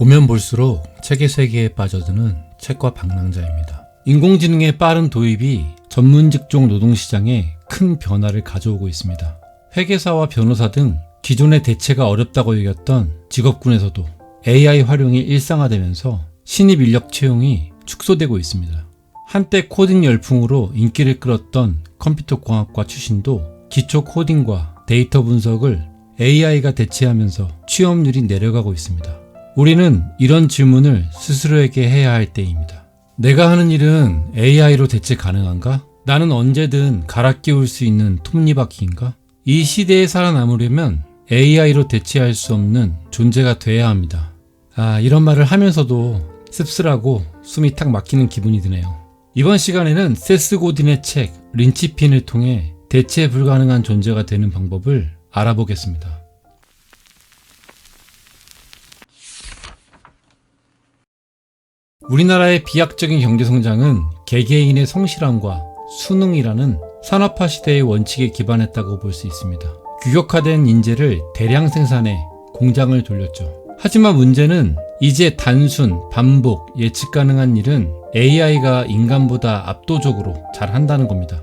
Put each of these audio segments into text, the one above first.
보면 볼수록 책의 세계에 빠져드는 책과 방랑자입니다. 인공지능의 빠른 도입이 전문 직종 노동시장에 큰 변화를 가져오고 있습니다. 회계사와 변호사 등 기존의 대체가 어렵다고 여겼던 직업군에서도 AI 활용이 일상화되면서 신입 인력 채용이 축소되고 있습니다. 한때 코딩 열풍으로 인기를 끌었던 컴퓨터공학과 출신도 기초 코딩과 데이터 분석을 AI가 대체하면서 취업률이 내려가고 있습니다. 우리는 이런 질문을 스스로에게 해야 할 때입니다. 내가 하는 일은 AI로 대체 가능한가? 나는 언제든 갈아 끼울 수 있는 톱니바퀴인가? 이 시대에 살아남으려면 AI로 대체할 수 없는 존재가 돼야 합니다. 이런 말을 하면서도 씁쓸하고 숨이 탁 막히는 기분이 드네요. 이번 시간에는 세스 고딘의 책 린치핀을 통해 대체 불가능한 존재가 되는 방법을 알아보겠습니다. 우리나라의 비약적인 경제성장은 개개인의 성실함과 수능이라는 산업화 시대의 원칙에 기반했다고 볼 수 있습니다. 규격화된 인재를 대량 생산해 공장을 돌렸죠. 하지만 문제는 이제 단순, 반복, 예측 가능한 일은 AI가 인간보다 압도적으로 잘한다는 겁니다.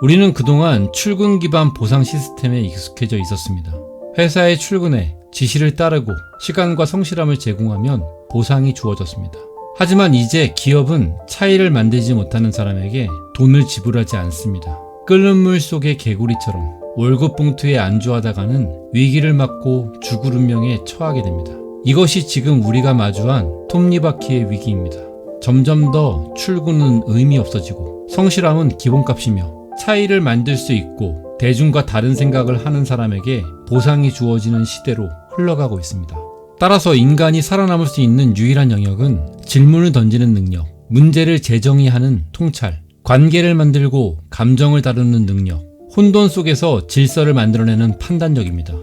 우리는 그동안 출근 기반 보상 시스템에 익숙해져 있었습니다. 회사에 출근해 지시를 따르고 시간과 성실함을 제공하면 보상이 주어졌습니다. 하지만 이제 기업은 차이를 만들지 못하는 사람에게 돈을 지불하지 않습니다. 끓는 물 속의 개구리처럼 월급 봉투에 안주하다가는 위기를 맞고 죽을 운명에 처하게 됩니다. 이것이 지금 우리가 마주한 톱니바퀴의 위기입니다. 점점 더 출근은 의미 없어지고 성실함은 기본값이며 차이를 만들 수 있고 대중과 다른 생각을 하는 사람에게 보상이 주어지는 시대로 흘러가고 있습니다. 따라서 인간이 살아남을 수 있는 유일한 영역은 질문을 던지는 능력, 문제를 재정의하는 통찰, 관계를 만들고 감정을 다루는 능력, 혼돈 속에서 질서를 만들어내는 판단력입니다.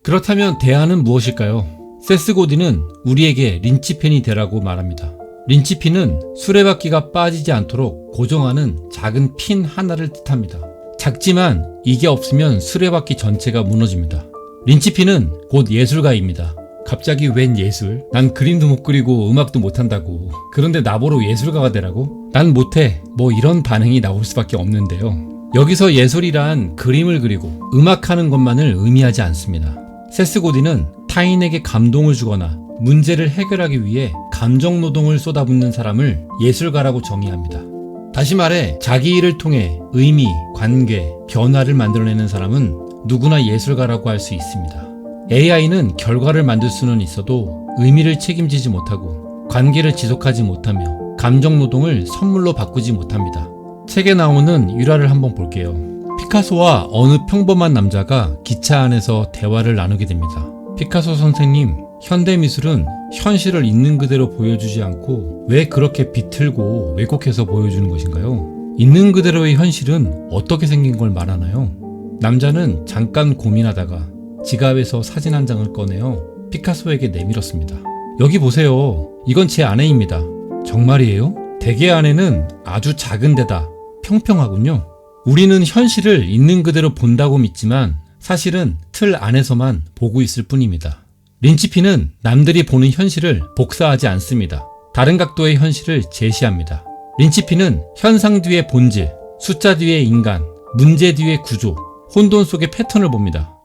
그렇다면 대안은 무엇일까요? 세스 고딘은 우리에게 린치핀이 되라고 말합니다. 린치핀은 수레바퀴가 빠지지 않도록 고정하는 작은 핀 하나를 뜻합니다. 작지만 이게 없으면 수레바퀴 전체가 무너집니다. 린치핀은 곧 예술가입니다. 갑자기 웬 예술? 난 그림도 못 그리고 음악도 못한다고. 그런데 나보러 예술가가 되라고? 난 못해. 이런 반응이 나올 수밖에 없는데요. 여기서 예술이란 그림을 그리고 음악하는 것만을 의미하지 않습니다. 세스 고딘은 타인에게 감동을 주거나 문제를 해결하기 위해 감정노동을 쏟아붓는 사람을 예술가라고 정의합니다. 다시 말해 자기 일을 통해 의미, 관계, 변화를 만들어내는 사람은 누구나 예술가라고 할 수 있습니다. AI는 결과를 만들 수는 있어도 의미를 책임지지 못하고 관계를 지속하지 못하며 감정노동을 선물로 바꾸지 못합니다. 책에 나오는 일화를 한번 볼게요. 피카소와 어느 평범한 남자가 기차 안에서 대화를 나누게 됩니다. 피카소 선생님, 현대미술은 현실을 있는 그대로 보여주지 않고 왜 그렇게 비틀고 왜곡해서 보여주는 것인가요? 있는 그대로의 현실은 어떻게 생긴 걸 말하나요? 남자는 잠깐 고민하다가 지갑에서 사진 한 장을 꺼내어 피카소에게 내밀었습니다. 여기 보세요. 이건 제 아내입니다. 정말이에요? 댁의 아내는 아주 작은 데다 평평하군요. 우리는 현실을 있는 그대로 본다고 믿지만 사실은 틀 안에서만 보고 있을 뿐입니다. 린치핀은 남들이 보는 현실을 복사하지 않습니다. 다른 각도의 현실을 제시합니다. 린치핀은 현상 뒤의 본질, 숫자 뒤의 인간, 문제 뒤의 구조, 혼돈 속의 패턴을 봅니다.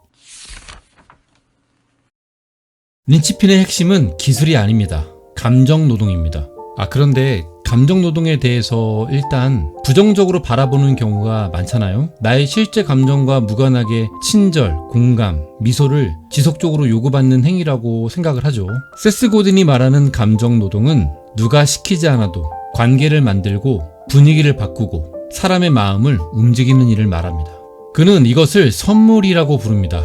린치핀의 핵심은 기술이 아닙니다. 감정노동입니다. 그런데 감정노동에 대해서 일단 부정적으로 바라보는 경우가 많잖아요. 나의 실제 감정과 무관하게 친절, 공감, 미소를 지속적으로 요구받는 행위라고 생각을 하죠. 세스 고딘이 말하는 감정노동은 누가 시키지 않아도 관계를 만들고 분위기를 바꾸고 사람의 마음을 움직이는 일을 말합니다. 그는 이것을 선물이라고 부릅니다.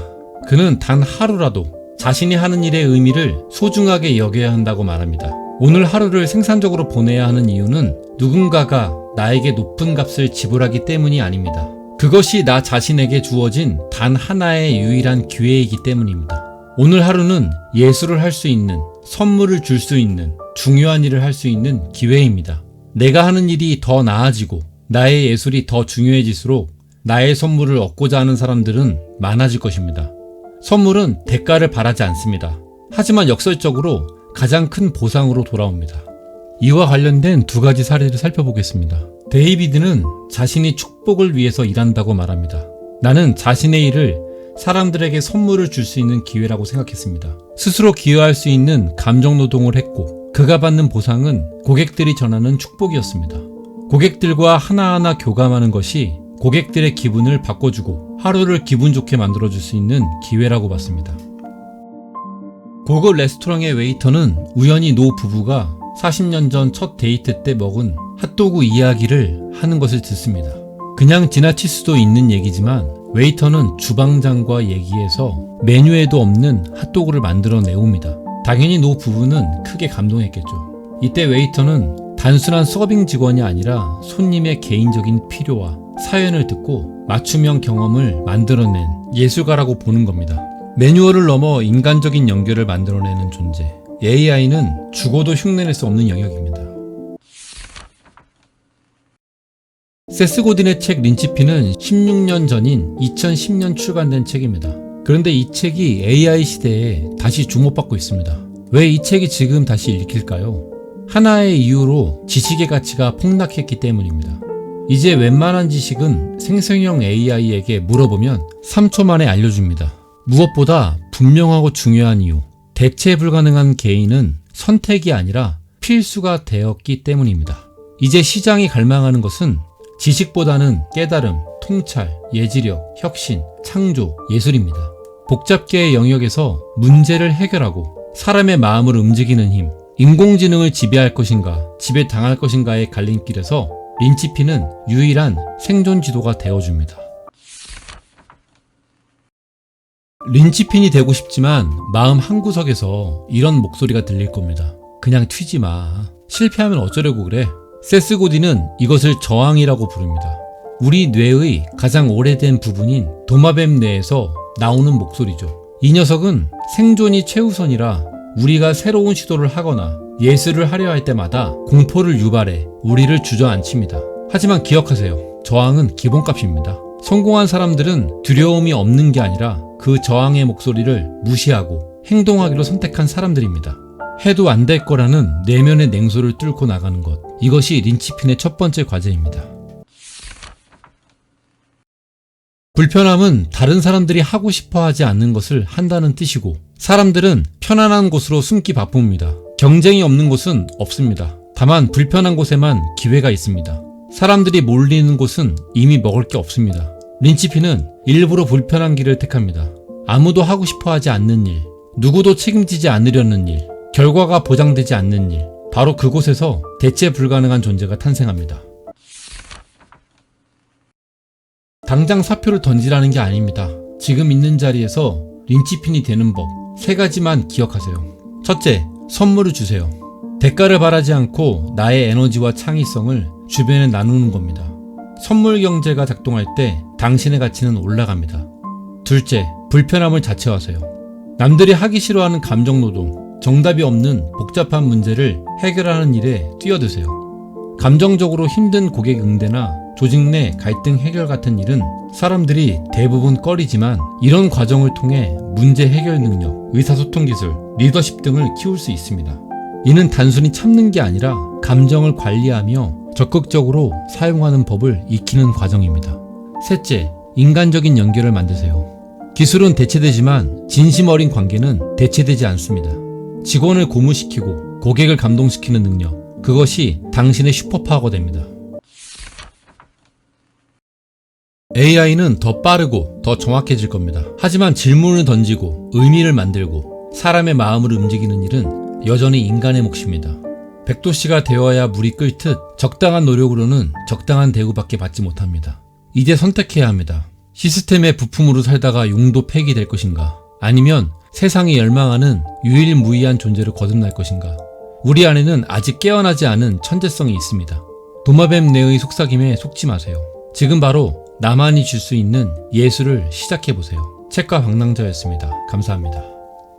그는 단 하루라도 자신이 하는 일의 의미를 소중하게 여겨야 한다고 말합니다. 오늘 하루를 생산적으로 보내야 하는 이유는 누군가가 나에게 높은 값을 지불하기 때문이 아닙니다. 그것이 나 자신에게 주어진 단 하나의 유일한 기회이기 때문입니다. 오늘 하루는 예술을 할 수 있는, 선물을 줄 수 있는, 중요한 일을 할 수 있는 기회입니다. 내가 하는 일이 더 나아지고 나의 예술이 더 중요해질수록 나의 선물을 얻고자 하는 사람들은 많아질 것입니다. 선물은 대가를 바라지 않습니다. 하지만 역설적으로 가장 큰 보상으로 돌아옵니다. 이와 관련된 두 가지 사례를 살펴보겠습니다. 데이비드는 자신이 축복을 위해서 일한다고 말합니다. 나는 자신의 일을 사람들에게 선물을 줄 수 있는 기회라고 생각했습니다. 스스로 기여할 수 있는 감정노동을 했고 그가 받는 보상은 고객들이 전하는 축복이었습니다. 고객들과 하나하나 교감하는 것이 고객들의 기분을 바꿔주고 하루를 기분 좋게 만들어줄 수 있는 기회라고 봤습니다. 고급 레스토랑의 웨이터는 우연히 노 부부가 40년 전 첫 데이트 때 먹은 핫도그 이야기를 하는 것을 듣습니다. 그냥 지나칠 수도 있는 얘기지만 웨이터는 주방장과 얘기해서 메뉴에도 없는 핫도그를 만들어 내옵니다. 당연히 노 부부는 크게 감동했겠죠. 이때 웨이터는 단순한 서빙 직원이 아니라 손님의 개인적인 필요와 사연을 듣고 맞춤형 경험을 만들어낸 예술가라고 보는 겁니다. 매뉴얼을 넘어 인간적인 연결을 만들어내는 존재. AI는 죽어도 흉내낼 수 없는 영역입니다. 세스 고딘의 책 린치핀은 16년 전인 2010년 출간된 책입니다. 그런데 이 책이 AI 시대에 다시 주목받고 있습니다. 왜 이 책이 지금 다시 읽힐까요? 하나의 이유로 지식의 가치가 폭락했기 때문입니다. 이제 웬만한 지식은 생성형 AI에게 물어보면 3초 만에 알려줍니다. 무엇보다 분명하고 중요한 이유, 대체 불가능한 개인은 선택이 아니라 필수가 되었기 때문입니다. 이제 시장이 갈망하는 것은 지식보다는 깨달음, 통찰, 예지력, 혁신, 창조, 예술입니다. 복잡계의 영역에서 문제를 해결하고 사람의 마음을 움직이는 힘, 인공지능을 지배할 것인가, 지배당할 것인가의 갈림길에서 린치핀은 유일한 생존 지도가 되어줍니다. 린치핀이 되고 싶지만 마음 한구석에서 이런 목소리가 들릴 겁니다. 그냥 튀지 마. 실패하면 어쩌려고 그래? 세스 고딘은 이것을 저항이라고 부릅니다. 우리 뇌의 가장 오래된 부분인 도마뱀 뇌에서 나오는 목소리죠. 이 녀석은 생존이 최우선이라 우리가 새로운 시도를 하거나 예술을 하려 할 때마다 공포를 유발해 우리를 주저앉힙니다. 하지만 기억하세요. 저항은 기본값입니다. 성공한 사람들은 두려움이 없는 게 아니라 그 저항의 목소리를 무시하고 행동하기로 선택한 사람들입니다. 해도 안 될 거라는 내면의 냉소를 뚫고 나가는 것. 이것이 린치핀의 첫 번째 과제입니다. 불편함은 다른 사람들이 하고 싶어 하지 않는 것을 한다는 뜻이고, 사람들은 편안한 곳으로 숨기 바쁩니다. 경쟁이 없는 곳은 없습니다. 다만 불편한 곳에만 기회가 있습니다. 사람들이 몰리는 곳은 이미 먹을 게 없습니다. 린치핀은 일부러 불편한 길을 택합니다. 아무도 하고 싶어 하지 않는 일, 누구도 책임지지 않으려는 일, 결과가 보장되지 않는 일, 바로 그곳에서 대체 불가능한 존재가 탄생합니다. 당장 사표를 던지라는 게 아닙니다. 지금 있는 자리에서 린치핀이 되는 법 3가지만 기억하세요. 첫째, 선물을 주세요. 대가를 바라지 않고 나의 에너지와 창의성을 주변에 나누는 겁니다. 선물 경제가 작동할 때 당신의 가치는 올라갑니다. 둘째, 불편함을 자처하세요. 남들이 하기 싫어하는 감정노동, 정답이 없는 복잡한 문제를 해결하는 일에 뛰어드세요. 감정적으로 힘든 고객 응대나 조직 내 갈등 해결 같은 일은 사람들이 대부분 꺼리지만, 이런 과정을 통해 문제 해결 능력, 의사소통 기술, 리더십 등을 키울 수 있습니다. 이는 단순히 참는 게 아니라 감정을 관리하며 적극적으로 사용하는 법을 익히는 과정입니다. 셋째, 인간적인 연결을 만드세요. 기술은 대체되지만 진심 어린 관계는 대체되지 않습니다. 직원을 고무시키고 고객을 감동시키는 능력, 그것이 당신의 슈퍼파워가 됩니다. AI는 더 빠르고 더 정확해질 겁니다. 하지만 질문을 던지고 의미를 만들고 사람의 마음을 움직이는 일은 여전히 인간의 몫입니다. 백도씨가 되어야 물이 끓듯 적당한 노력으로는 적당한 대우밖에 받지 못합니다. 이제 선택해야 합니다. 시스템의 부품으로 살다가 용도 폐기될 것인가, 아니면 세상이 열망하는 유일무이한 존재로 거듭날 것인가. 우리 안에는 아직 깨어나지 않은 천재성이 있습니다. 도마뱀 뇌의 속삭임에 속지 마세요. 지금 바로 나만이 줄 수 있는 예술을 시작해보세요. 책과 방랑자였습니다. 감사합니다.